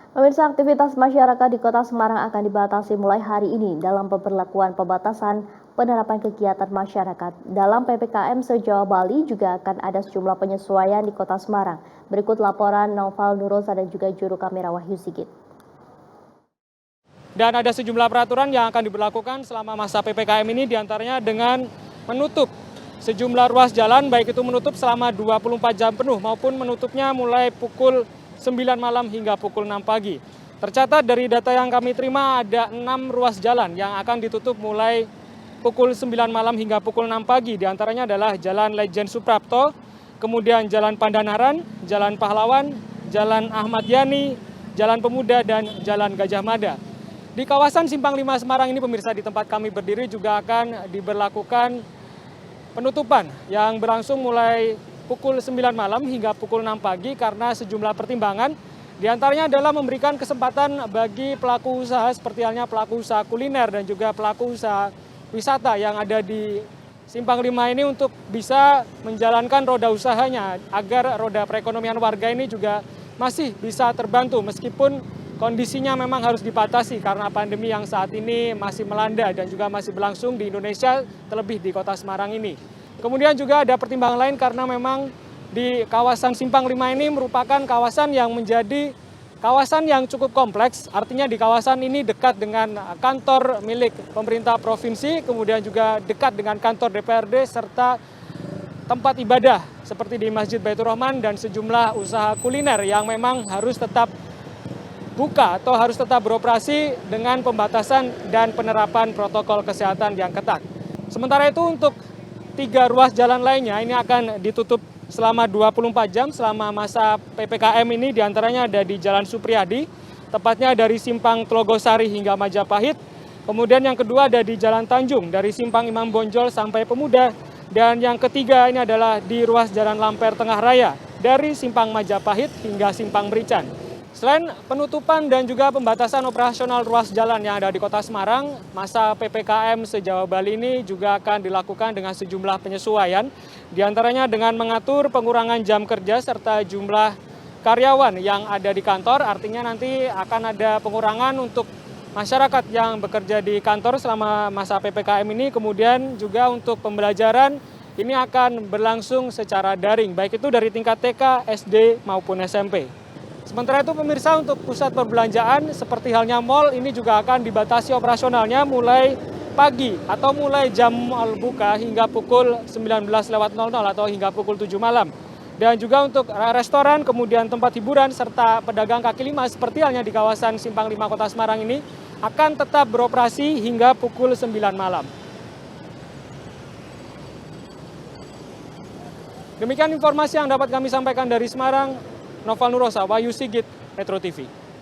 Pemirsa, aktivitas masyarakat di Kota Semarang akan dibatasi mulai hari ini dalam pemberlakuan pembatasan penerapan kegiatan masyarakat. Dalam PPKM se-Jawa Bali juga akan ada sejumlah penyesuaian di Kota Semarang. Berikut laporan Noval Nurosa dan juga juru kamera Wahyu Sigit. Dan ada sejumlah peraturan yang akan diberlakukan selama masa PPKM ini, diantaranya dengan menutup sejumlah ruas jalan, baik itu menutup selama 24 jam penuh maupun menutupnya mulai pukul 9 malam hingga pukul 6 pagi. Tercatat dari data yang kami terima ada 6 ruas jalan yang akan ditutup mulai pukul 9 malam hingga pukul 6 pagi. Di antaranya adalah Jalan Lejen Suprapto, kemudian Jalan Pandanaran, Jalan Pahlawan, Jalan Ahmad Yani, Jalan Pemuda, dan Jalan Gajah Mada. Di kawasan Simpang 5 Semarang ini, pemirsa, di tempat kami berdiri juga akan diberlakukan penutupan yang berlangsung mulai pukul 9 malam hingga pukul 6 pagi karena sejumlah pertimbangan. Di antaranya adalah memberikan kesempatan bagi pelaku usaha seperti halnya pelaku usaha kuliner dan juga pelaku usaha wisata yang ada di Simpang 5 ini untuk bisa menjalankan roda usahanya agar roda perekonomian warga ini juga masih bisa terbantu meskipun kondisinya memang harus dibatasi karena pandemi yang saat ini masih melanda dan juga masih berlangsung di Indonesia, terlebih di Kota Semarang ini. Kemudian juga ada pertimbangan lain karena memang di kawasan Simpang 5 ini merupakan kawasan yang menjadi kawasan yang cukup kompleks, artinya di kawasan ini dekat dengan kantor milik pemerintah provinsi, kemudian juga dekat dengan kantor DPRD serta tempat ibadah seperti di Masjid Baitur Rahman dan sejumlah usaha kuliner yang memang harus tetap buka atau harus tetap beroperasi dengan pembatasan dan penerapan protokol kesehatan yang ketat. Sementara itu untuk 3 ruas jalan lainnya ini akan ditutup selama 24 jam selama masa PPKM ini, diantaranya ada di Jalan Supriyadi, tepatnya dari Simpang Tlogosari hingga Majapahit. Kemudian yang kedua ada di Jalan Tanjung, dari Simpang Imam Bonjol sampai Pemuda. Dan yang ketiga ini adalah di ruas Jalan Lamper Tengah Raya, dari Simpang Majapahit hingga Simpang Merican. Selain penutupan dan juga pembatasan operasional ruas jalan yang ada di Kota Semarang, masa PPKM se-Jawa Bali ini juga akan dilakukan dengan sejumlah penyesuaian, diantaranya dengan mengatur pengurangan jam kerja serta jumlah karyawan yang ada di kantor. Artinya nanti akan ada pengurangan untuk masyarakat yang bekerja di kantor selama masa PPKM ini, kemudian juga untuk pembelajaran ini akan berlangsung secara daring, baik itu dari tingkat TK, SD maupun SMP. Sementara itu pemirsa, untuk pusat perbelanjaan seperti halnya mal ini juga akan dibatasi operasionalnya mulai pagi atau mulai jam mal buka hingga pukul 19.00 atau hingga pukul 7 malam. Dan juga untuk restoran, kemudian tempat hiburan serta pedagang kaki lima seperti halnya di kawasan Simpang 5 Kota Semarang ini akan tetap beroperasi hingga pukul 9 malam. Demikian informasi yang dapat kami sampaikan dari Semarang. Noval Nurosa, Wahyu Sigit, Metro TV.